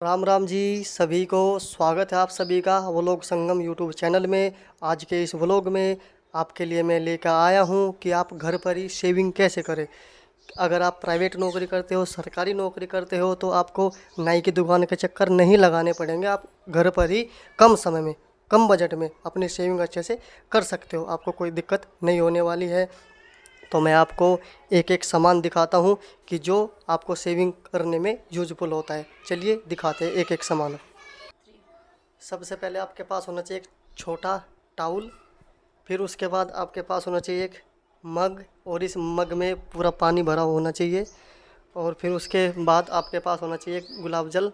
राम राम जी। सभी को स्वागत है आप सभी का व्लॉग संगम यूट्यूब चैनल में। आज के इस व्लॉग में आपके लिए मैं लेकर आया हूं कि आप घर पर ही शेविंग कैसे करें। अगर आप प्राइवेट नौकरी करते हो, सरकारी नौकरी करते हो, तो आपको नाई की दुकान के चक्कर नहीं लगाने पड़ेंगे। आप घर पर ही कम समय में, कम बजट में अपनी शेविंग अच्छे से कर सकते हो। आपको कोई दिक्कत नहीं होने वाली है। तो मैं आपको एक एक सामान दिखाता हूँ कि जो आपको सेविंग करने में यूजफुल होता है। चलिए दिखाते हैं एक एक सामान। सबसे पहले आपके पास होना चाहिए एक छोटा टाउल। फिर उसके बाद आपके पास होना चाहिए एक मग, और इस मग में पूरा पानी भरा होना चाहिए। और फिर उसके बाद आपके पास होना चाहिए एक गुलाब जल,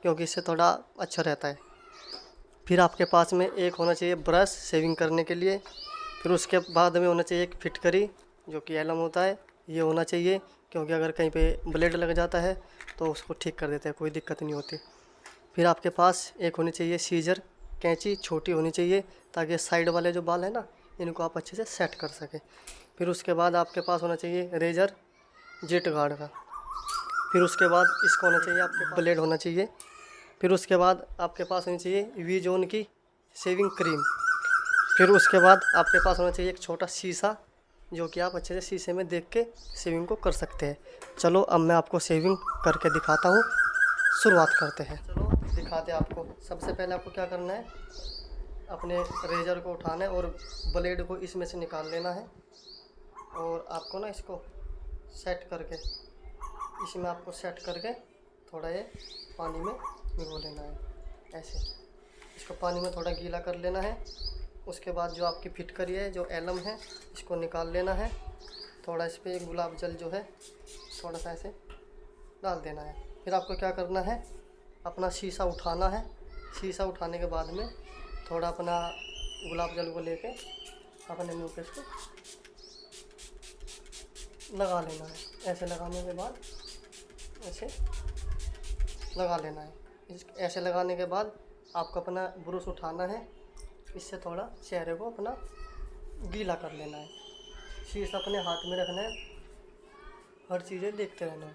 क्योंकि इससे थोड़ा अच्छा रहता है। फिर आपके पास में एक होना चाहिए ब्रश शेविंग करने के लिए। फिर उसके बाद में होना चाहिए एक फिटकरी, जो कि एलम होता है, ये होना चाहिए, क्योंकि अगर कहीं पे ब्लेड लग जाता है तो उसको ठीक कर देते हैं, कोई दिक्कत नहीं होती। फिर आपके पास एक होनी चाहिए सीजर, कैंची छोटी होनी चाहिए, ताकि साइड वाले जो बाल हैं ना, इनको आप अच्छे से सेट कर सकें। फिर उसके बाद आपके पास होना चाहिए रेजर जेट गार्ड का। फिर उसके बाद इसको होना चाहिए, आपके ब्लेड होना चाहिए। फिर उसके बाद आपके पास होनी चाहिए वी जोन की शेविंग क्रीम। फिर उसके बाद आपके पास होना चाहिए एक छोटा शीशा, जो कि आप अच्छे से शीशे में देख के शेविंग को कर सकते हैं। चलो अब मैं आपको शेविंग करके दिखाता हूँ। शुरुआत करते हैं। चलो दिखाते हैं आपको। सबसे पहले आपको क्या करना है, अपने रेजर को उठाना है और ब्लेड को इसमें से निकाल लेना है। और आपको ना इसको सेट करके, इसमें आपको सेट करके थोड़ा ये पानी में भिगो लेना है। ऐसे इसको पानी में थोड़ा गीला कर लेना है। उसके बाद जो आपकी फिटकरी है, जो एलम है, इसको निकाल लेना है। थोड़ा इस पर गुलाब जल जो है थोड़ा सा ऐसे डाल देना है। फिर आपको क्या करना है, अपना शीशा उठाना है। शीशा उठाने के बाद में थोड़ा अपना गुलाब जल को लेके अपने मुंह पे इसको लगा लेना है। ऐसे लगाने के बाद ऐसे लगा लेना है। ऐसे लगाने के बाद आपको अपना ब्रश उठाना है, इससे थोड़ा चेहरे को अपना गीला कर लेना है। शीशा अपने हाथ में रखना है, हर चीज़ें देखते रहना है।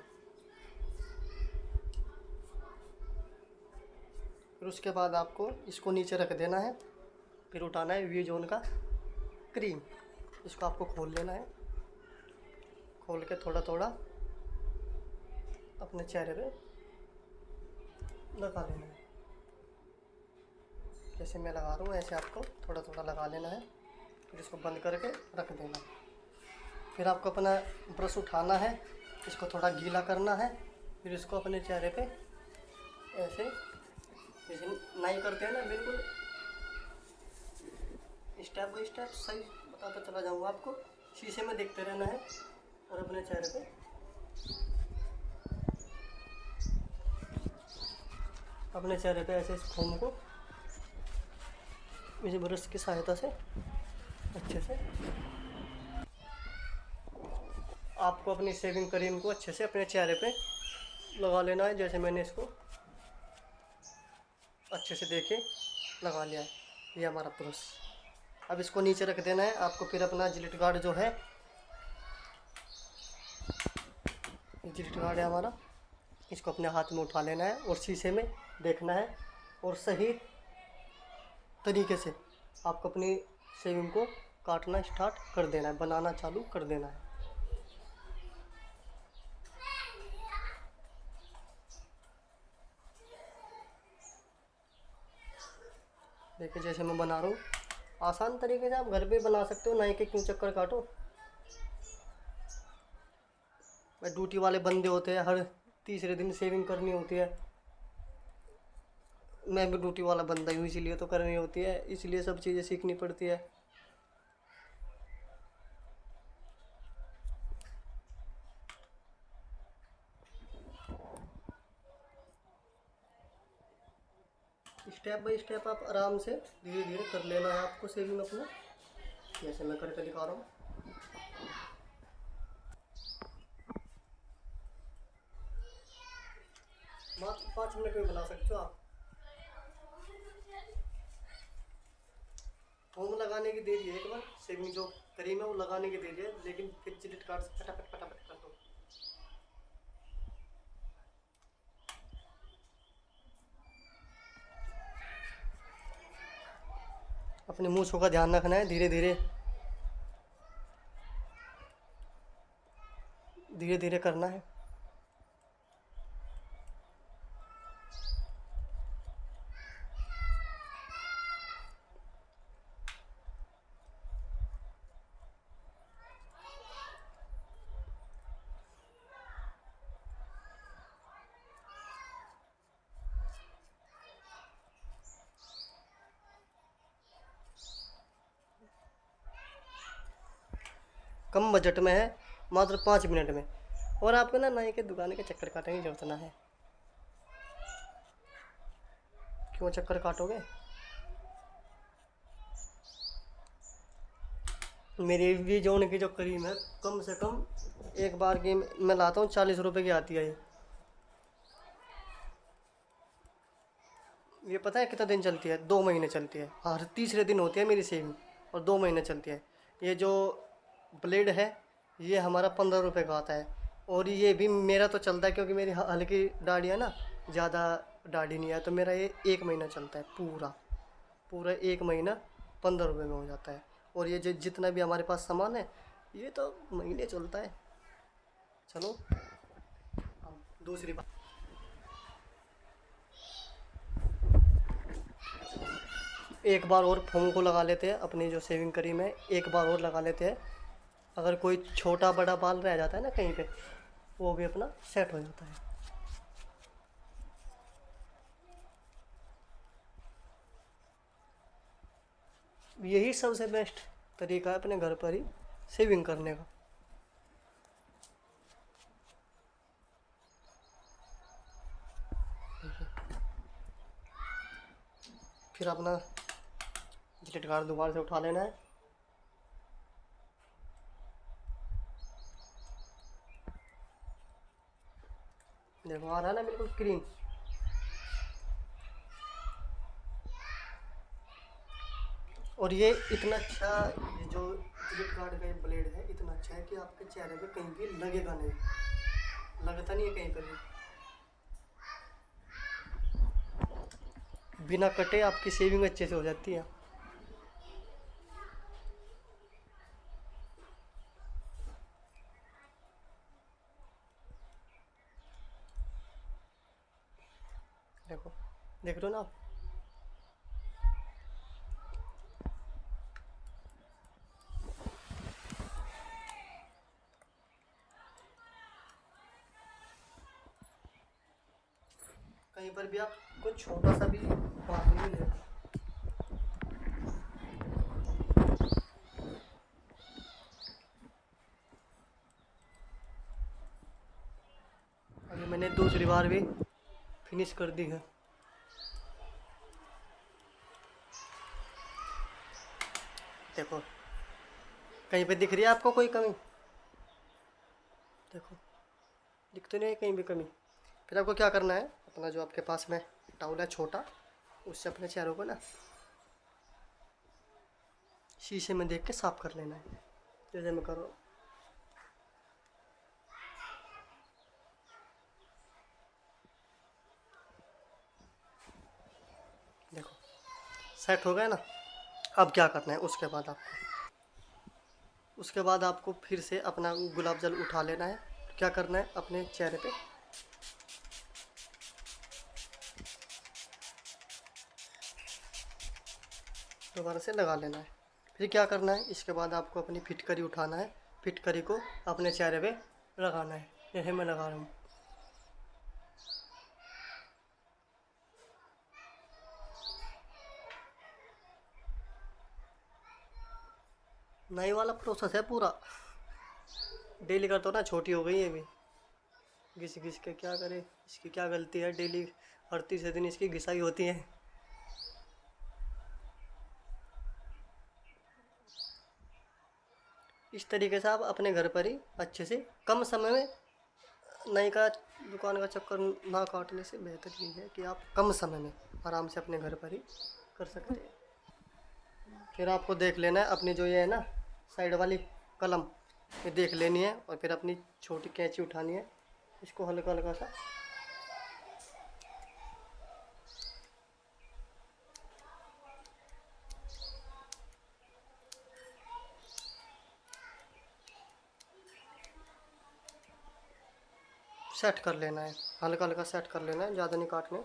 फिर उसके बाद आपको इसको नीचे रख देना है। फिर उठाना है वी जोन का क्रीम, इसको आपको खोल लेना है। खोल के थोड़ा थोड़ा अपने चेहरे पे लगा लेना है। जैसे मैं लगा रहा हूँ ऐसे आपको थोड़ा थोड़ा लगा लेना है। फिर इसको बंद करके रख देना। फिर आपको अपना ब्रश उठाना है, इसको थोड़ा गीला करना है। फिर इसको अपने चेहरे पे ऐसे, जैसे नाई करते हैं ना, बिल्कुल स्टेप बाय स्टेप सही बताता चला जाऊँगा आपको। शीशे में देखते रहना है और अपने चेहरे पे ऐसे इस फोम को इस ब्रश की सहायता से अच्छे से आपको अपनी शेविंग क्रीम को अच्छे से अपने चेहरे पे लगा लेना है। जैसे मैंने इसको अच्छे से देखे लगा लिया है। ये हमारा ब्रश। अब इसको नीचे रख देना है आपको। फिर अपना जिलेट गार्ड जो है, जिलेट गार्ड है हमारा, इसको अपने हाथ में उठा लेना है और शीशे में देखना है। और सही तरीके से आपको अपनी शेविंग को काटना स्टार्ट कर देना है, बनाना चालू कर देना है। देखिए जैसे मैं बना रहा हूँ, आसान तरीके से आप घर पे बना सकते हो, नाई के क्यों चक्कर काटो। ड्यूटी वाले बंदे होते हैं, हर तीसरे दिन शेविंग करनी होती है। मैं भी ड्यूटी वाला बंदा हूँ, इसीलिए तो करनी होती है, इसलिए सब चीज़ें सीखनी पड़ती है। स्टेप बाय स्टेप आप आराम से धीरे धीरे कर लेना है आपको शेविंग अपना, जैसे मैं करके दिखा रहा हूँ। मात्र 5 मिनट में बना सकते हो आप। फोम लगाने की देरी है, एक बार शेविंग जो क्रीम है वो लगाने की देरी है, लेकिन फिर जिलेट कार्ड से फटाफट फटाफट कर दो। अपने मूँछों का ध्यान रखना है। धीरे धीरे धीरे धीरे करना है। कम बजट में है, मात्र 5 मिनट में। और आपको ना नाई के दुकान के चक्कर काटने की जरूरत ना है। क्यों चक्कर काटोगे? मेरी भी जोन की जो क्रीम है, कम से कम एक बार की मैं लाता हूँ 40 रुपए की आती है ये पता है कितना दिन चलती है? 2 महीने चलती है। हर तीसरे दिन होती है मेरी सेविंग, और 2 महीने चलती है। ये जो ब्लेड है ये हमारा 15 रुपए का आता है। और ये भी मेरा तो चलता है क्योंकि मेरी हल्की दाढ़ी है ना, ज़्यादा दाढ़ी नहीं है, तो मेरा ये 1 महीना चलता है पूरा। पूरा 1 महीना 15 रुपए में हो जाता है। और ये जो जितना भी हमारे पास सामान है ये तो महीने चलता है। चलो अब दूसरी बात, एक बार और फोम को लगा लेते हैं। अपनी जो शेविंग क्रीम है एक बार और लगा लेते हैं। अगर कोई छोटा बड़ा बाल रह जाता है ना कहीं पे, वो भी अपना सेट हो जाता है। यही सबसे बेस्ट तरीका है अपने घर पर ही शेविंग करने का। फिर अपना जिलेट कार्ड दोबारा से उठा लेना है। देखो आ रहा है ना बिल्कुल क्लीन। और ये इतना अच्छा, ये जो जिलेट कार्ड का ये ब्लेड है इतना अच्छा है कि आपके चेहरे पे कहीं भी लगेगा नहीं, लगता नहीं है कहीं पर भी। बिना कटे आपकी शेविंग अच्छे से हो जाती है। देखो, देख रहे हो ना आप? कहीं पर भी आप कुछ छोटा सा भी बात नहीं ले। अभी मैंने दूसरी बार भी फिनिश कर दी है। देखो कहीं पे दिख रही है आपको कोई कमी? देखो दिख तो नहीं है कहीं भी कमी। फिर आपको क्या करना है, अपना जो आपके पास में टाउल है छोटा, उससे अपने चेहरों को ना शीशे में देख के साफ कर लेना है, जैसे मैं करो। देखो सेट हो गया ना। अब क्या करना है, उसके बाद आपको फिर से अपना गुलाब जल उठा लेना है। क्या करना है, अपने चेहरे पे दोबारा से लगा लेना है। फिर क्या करना है, इसके बाद आपको अपनी फिटकरी उठाना है। फिटकरी को अपने चेहरे पे लगाना है, जैसे मैं लगा रहा हूँ। नई वाला प्रोसेस है पूरा, डेली करता हूँ ना, छोटी हो गई है अभी। घिस घिस के क्या करे, इसकी क्या गलती है, डेली हर तीसरे दिन इसकी घिसाई होती है। इस तरीके से आप अपने घर पर ही अच्छे से कम समय में नई का दुकान का चक्कर ना काटने से बेहतर ये है कि आप कम समय में आराम से अपने घर पर ही कर सकते हैं। फिर आपको देख लेना है अपनी जो ये है ना साइड वाली कलम, ये देख लेनी है। और फिर अपनी छोटी कैंची उठानी है, इसको हल्का हल्का सा सेट कर लेना है, हल्का हल्का सेट कर लेना है, ज़्यादा नहीं काटने।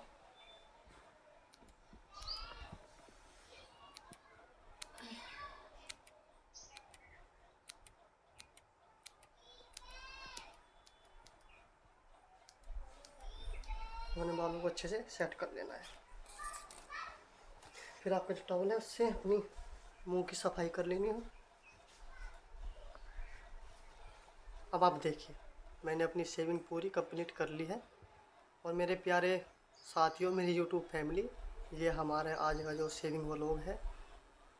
अपने बालों को अच्छे से सेट कर लेना है। फिर आपका जो टॉवल है उससे अपनी मुंह की सफाई कर लेनी है। अब आप देखिए, मैंने अपनी शेविंग पूरी कंप्लीट कर ली है। और मेरे प्यारे साथियों, मेरी यूट्यूब फैमिली, ये हमारे आज का जो शेविंग व्लॉग है,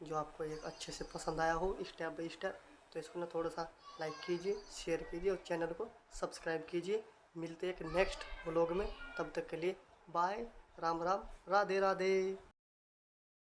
जो आपको एक अच्छे से पसंद आया हो स्टेप बाय स्टेप, तो इसको ना थोड़ा सा लाइक कीजिए, शेयर कीजिए और चैनल को सब्सक्राइब कीजिए। मिलते हैं एक नेक्स्ट व्लॉग में, तब तक के लिए बाय, राम राम, राधे राधे।